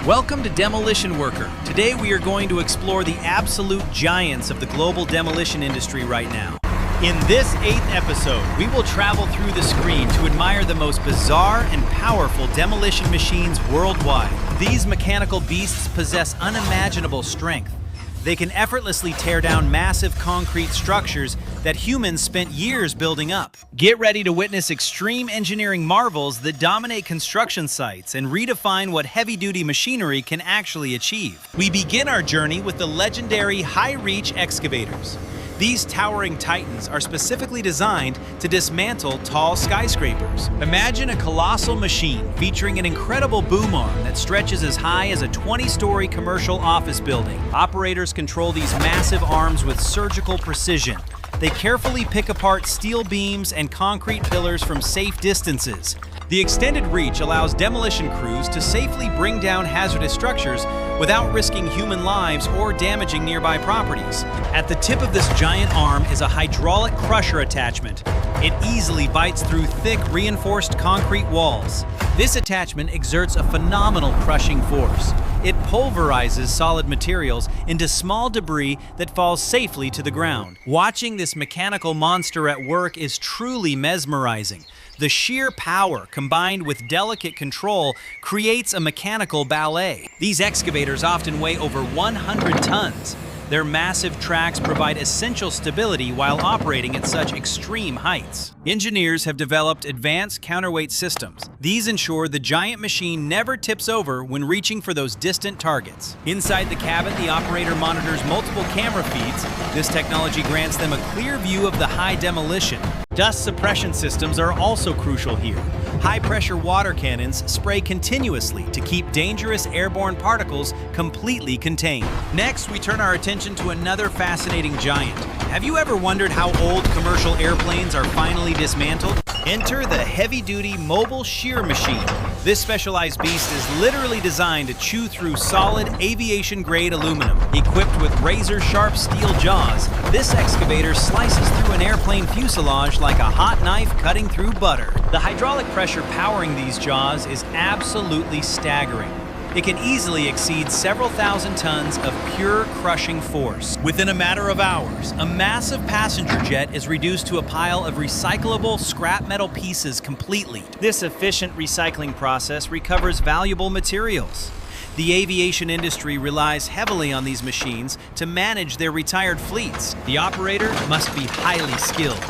Welcome to Demolition Worker. Today we are going to explore the absolute giants of the global demolition industry right now. In this 8th episode, we will travel through the screen to admire the most bizarre and powerful demolition machines worldwide. These mechanical beasts possess unimaginable strength. They can effortlessly tear down massive concrete structures that humans spent years building up. Get ready to witness extreme engineering marvels that dominate construction sites and redefine what heavy-duty machinery can actually achieve. We begin our journey with the legendary high-reach excavators. These towering titans are specifically designed to dismantle tall skyscrapers. Imagine a colossal machine featuring an incredible boom arm that stretches as high as a 20-story commercial office building. Operators control these massive arms with surgical precision. They carefully pick apart steel beams and concrete pillars from safe distances. The extended reach allows demolition crews to safely bring down hazardous structures without risking human lives or damaging nearby properties. At the tip of this giant arm is a hydraulic crusher attachment. It easily bites through thick, reinforced concrete walls. This attachment exerts a phenomenal crushing force. It pulverizes solid materials into small debris that falls safely to the ground. Watching this mechanical monster at work is truly mesmerizing. The sheer power combined with delicate control creates a mechanical ballet. These excavators often weigh over 100 tons. Their massive tracks provide essential stability while operating at such extreme heights. Engineers have developed advanced counterweight systems. These ensure the giant machine never tips over when reaching for those distant targets. Inside the cabin, the operator monitors multiple camera feeds. This technology grants them a clear view of the high demolition. Dust suppression systems are also crucial here. High-pressure water cannons spray continuously to keep dangerous airborne particles completely contained. Next, we turn our attention to another fascinating giant. Have you ever wondered how old commercial airplanes are finally dismantled? Enter the heavy-duty mobile shear machine. This specialized beast is literally designed to chew through solid aviation-grade aluminum. Equipped with razor-sharp steel jaws, this excavator slices through an airplane fuselage like a hot knife cutting through butter. The hydraulic pressure powering these jaws is absolutely staggering. It can easily exceed several thousand tons of pure crushing force. Within a matter of hours, a massive passenger jet is reduced to a pile of recyclable scrap metal pieces completely. This efficient recycling process recovers valuable materials. The aviation industry relies heavily on these machines to manage their retired fleets. The operator must be highly skilled.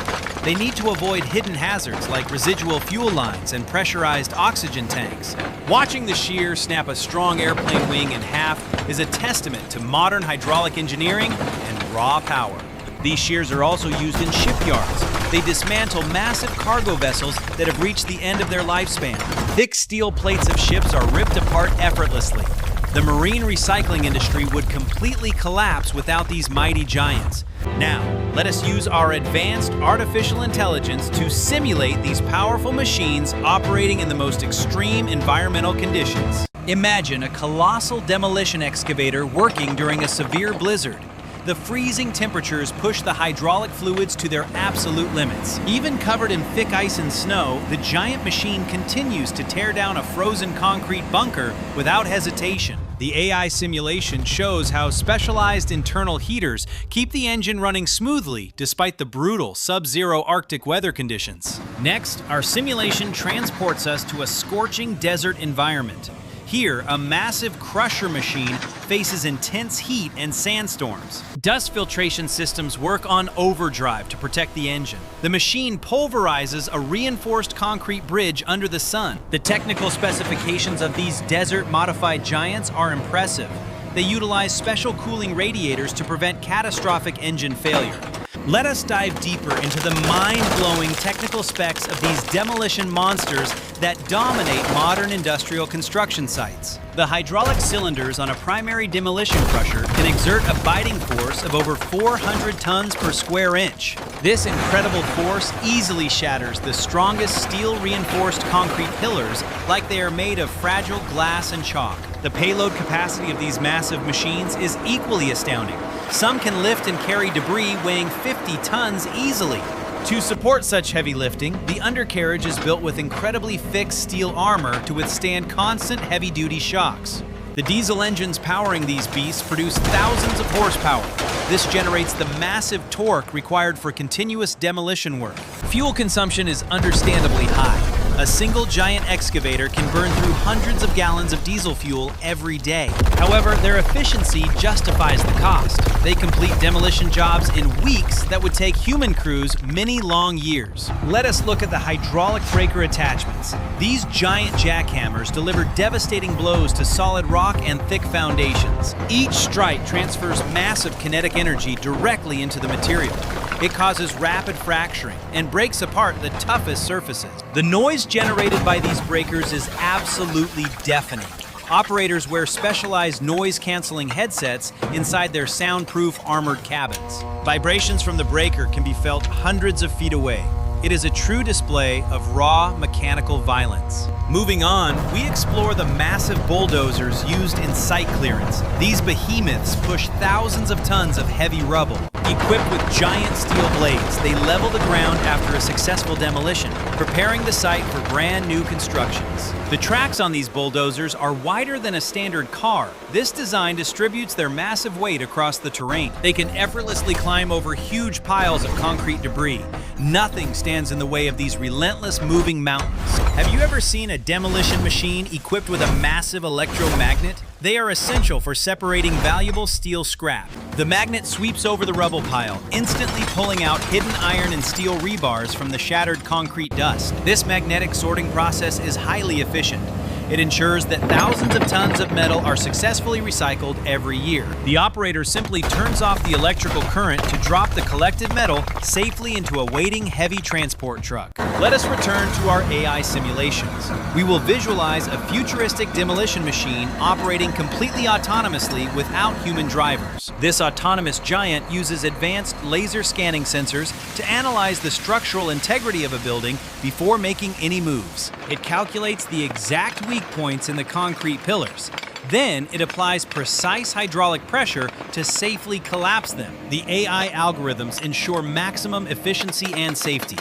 They need to avoid hidden hazards like residual fuel lines and pressurized oxygen tanks. Watching the shear snap a strong airplane wing in half is a testament to modern hydraulic engineering and raw power. These shears are also used in shipyards. They dismantle massive cargo vessels that have reached the end of their lifespan. Thick steel plates of ships are ripped apart effortlessly. The marine recycling industry would completely collapse without these mighty giants. Now, let us use our advanced artificial intelligence to simulate these powerful machines operating in the most extreme environmental conditions. Imagine a colossal demolition excavator working during a severe blizzard. The freezing temperatures push the hydraulic fluids to their absolute limits. Even covered in thick ice and snow, the giant machine continues to tear down a frozen concrete bunker without hesitation. The AI simulation shows how specialized internal heaters keep the engine running smoothly despite the brutal sub-zero Arctic weather conditions. Next, our simulation transports us to a scorching desert environment. Here, a massive crusher machine faces intense heat and sandstorms. Dust filtration systems work on overdrive to protect the engine. The machine pulverizes a reinforced concrete bridge under the sun. The technical specifications of these desert-modified giants are impressive. They utilize special cooling radiators to prevent catastrophic engine failure. Let us dive deeper into the mind-blowing technical specs of these demolition monsters that dominate modern industrial construction sites. The hydraulic cylinders on a primary demolition crusher can exert a biting force of over 400 tons per square inch. This incredible force easily shatters the strongest steel-reinforced concrete pillars like they are made of fragile glass and chalk. The payload capacity of these massive machines is equally astounding. Some can lift and carry debris weighing 50 tons easily. To support such heavy lifting, the undercarriage is built with incredibly thick steel armor to withstand constant heavy-duty shocks. The diesel engines powering these beasts produce thousands of horsepower. This generates the massive torque required for continuous demolition work. Fuel consumption is understandably high. A single giant excavator can burn through hundreds of gallons of diesel fuel every day. However, their efficiency justifies the cost. They complete demolition jobs in weeks that would take human crews many long years. Let us look at the hydraulic breaker attachments. These giant jackhammers deliver devastating blows to solid rock and thick foundations. Each strike transfers massive kinetic energy directly into the material. It causes rapid fracturing and breaks apart the toughest surfaces. The noise generated by these breakers is absolutely deafening. Operators wear specialized noise-canceling headsets inside their soundproof armored cabins. Vibrations from the breaker can be felt hundreds of feet away. It is a true display of raw mechanical violence. Moving on, we explore the massive bulldozers used in site clearance. These behemoths push thousands of tons of heavy rubble. Equipped with giant steel blades, they level the ground after a successful demolition, preparing the site for brand new constructions. The tracks on these bulldozers are wider than a standard car. This design distributes their massive weight across the terrain. They can effortlessly climb over huge piles of concrete debris. Nothing stands in the way of these relentless moving mountains. Have you ever seen a demolition machine equipped with a massive electromagnet? They are essential for separating valuable steel scrap. The magnet sweeps over the rubble pile, instantly pulling out hidden iron and steel rebars from the shattered concrete dust. This magnetic sorting process is highly efficient. It ensures that thousands of tons of metal are successfully recycled every year. The operator simply turns off the electrical current to drop the collected metal safely into a waiting heavy transport truck. Let us return to our AI simulations. We will visualize a futuristic demolition machine operating completely autonomously without human drivers. This autonomous giant uses advanced laser scanning sensors to analyze the structural integrity of a building before making any moves. It calculates the exact weak points in the concrete pillars. Then it applies precise hydraulic pressure to safely collapse them. The AI algorithms ensure maximum efficiency and safety.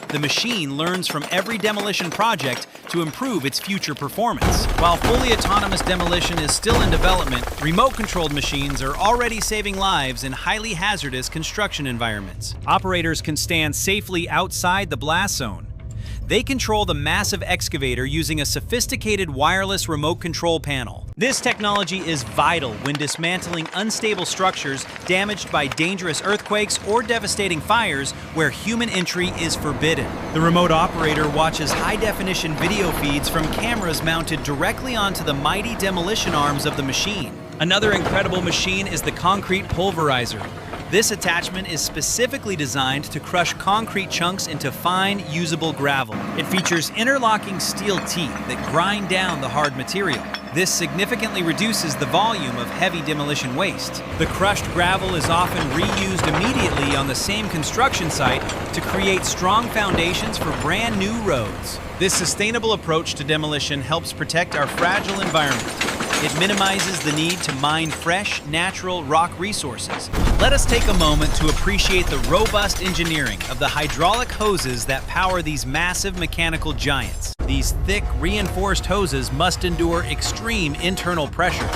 The machine learns from every demolition project to improve its future performance. While fully autonomous demolition is still in development, remote-controlled machines are already saving lives in highly hazardous construction environments. Operators can stand safely outside the blast zone. They control the massive excavator using a sophisticated wireless remote control panel. This technology is vital when dismantling unstable structures damaged by dangerous earthquakes or devastating fires where human entry is forbidden. The remote operator watches high-definition video feeds from cameras mounted directly onto the mighty demolition arms of the machine. Another incredible machine is the concrete pulverizer. This attachment is specifically designed to crush concrete chunks into fine, usable gravel. It features interlocking steel teeth that grind down the hard material. This significantly reduces the volume of heavy demolition waste. The crushed gravel is often reused immediately on the same construction site to create strong foundations for brand new roads. This sustainable approach to demolition helps protect our fragile environment. It minimizes the need to mine fresh, natural rock resources. Let us take a moment to appreciate the robust engineering of the hydraulic hoses that power these massive mechanical giants. These thick, reinforced hoses must endure extreme internal pressures.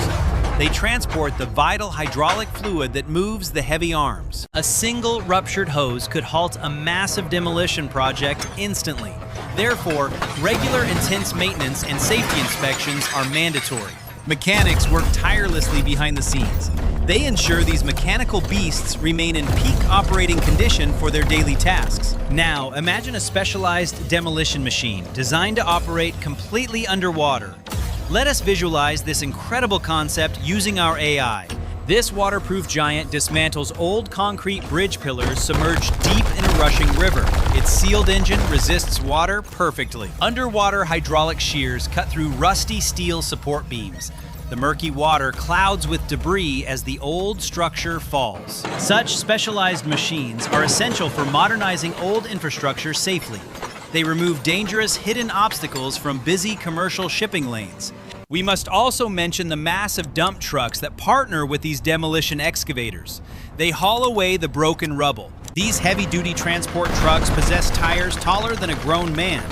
They transport the vital hydraulic fluid that moves the heavy arms. A single ruptured hose could halt a massive demolition project instantly. Therefore, regular intense maintenance and safety inspections are mandatory. Mechanics work tirelessly behind the scenes. They ensure these mechanical beasts remain in peak operating condition for their daily tasks. Now, imagine a specialized demolition machine designed to operate completely underwater. Let us visualize this incredible concept using our AI. This waterproof giant dismantles old concrete bridge pillars submerged deep in a rushing river. Its sealed engine resists water perfectly. Underwater hydraulic shears cut through rusty steel support beams. The murky water clouds with debris as the old structure falls. Such specialized machines are essential for modernizing old infrastructure safely. They remove dangerous hidden obstacles from busy commercial shipping lanes. We must also mention the massive dump trucks that partner with these demolition excavators. They haul away the broken rubble. These heavy-duty transport trucks possess tires taller than a grown man.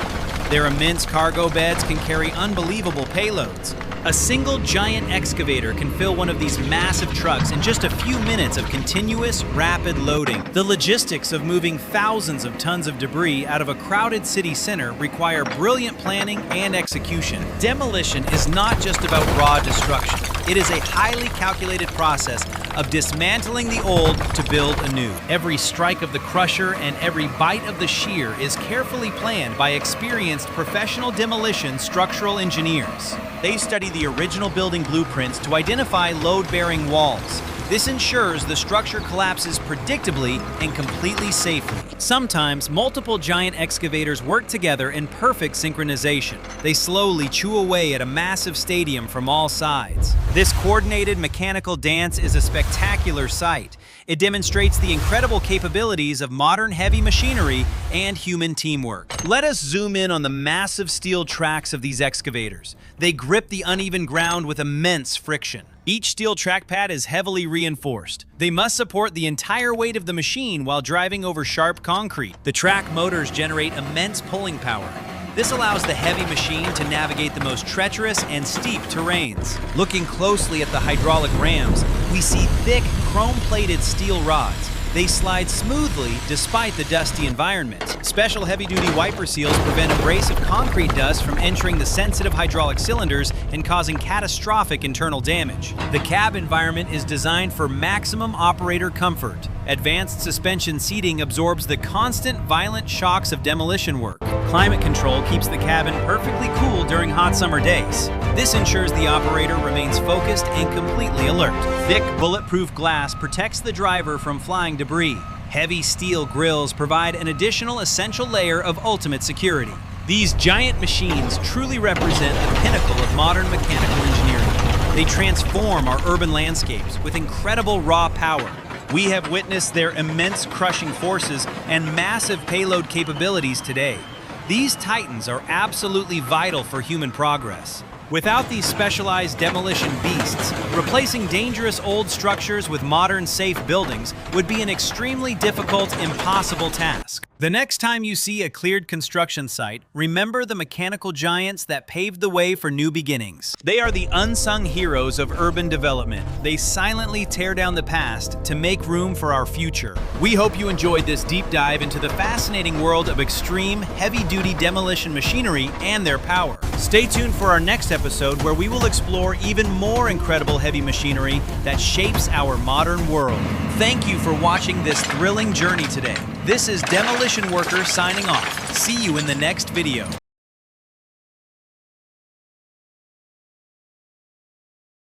Their immense cargo beds can carry unbelievable payloads. A single giant excavator can fill one of these massive trucks in just a few minutes of continuous, rapid loading. The logistics of moving thousands of tons of debris out of a crowded city center require brilliant planning and execution. Demolition is not just about raw destruction. It is a highly calculated process of dismantling the old to build anew. Every strike of the crusher and every bite of the shear is carefully planned by experienced professional demolition structural engineers. They study the original building blueprints to identify load-bearing walls. This ensures the structure collapses predictably and completely safely. Sometimes, multiple giant excavators work together in perfect synchronization. They slowly chew away at a massive stadium from all sides. This coordinated mechanical dance is a spectacular sight. It demonstrates the incredible capabilities of modern heavy machinery and human teamwork. Let us zoom in on the massive steel tracks of these excavators. They grip the uneven ground with immense friction. Each steel track pad is heavily reinforced. They must support the entire weight of the machine while driving over sharp concrete. The track motors generate immense pulling power. This allows the heavy machine to navigate the most treacherous and steep terrains. Looking closely at the hydraulic rams, we see thick, chrome-plated steel rods. They slide smoothly despite the dusty environment. Special heavy-duty wiper seals prevent abrasive concrete dust from entering the sensitive hydraulic cylinders and causing catastrophic internal damage. The cab environment is designed for maximum operator comfort. Advanced suspension seating absorbs the constant, violent shocks of demolition work. Climate control keeps the cabin perfectly cool during hot summer days. This ensures the operator remains focused and completely alert. Thick, bulletproof glass protects the driver from flying debris. Heavy steel grills provide an additional essential layer of ultimate security. These giant machines truly represent the pinnacle of modern mechanical engineering. They transform our urban landscapes with incredible raw power. We have witnessed their immense crushing forces and massive payload capabilities today. These titans are absolutely vital for human progress. Without these specialized demolition beasts, replacing dangerous old structures with modern safe buildings would be an extremely difficult, impossible task. The next time you see a cleared construction site, remember the mechanical giants that paved the way for new beginnings. They are the unsung heroes of urban development. They silently tear down the past to make room for our future. We hope you enjoyed this deep dive into the fascinating world of extreme, heavy-duty demolition machinery and their power. Stay tuned for our next episode where we will explore even more incredible heavy machinery that shapes our modern world. Thank you for watching this thrilling journey today. This is Demolition Worker signing off. See you in the next video.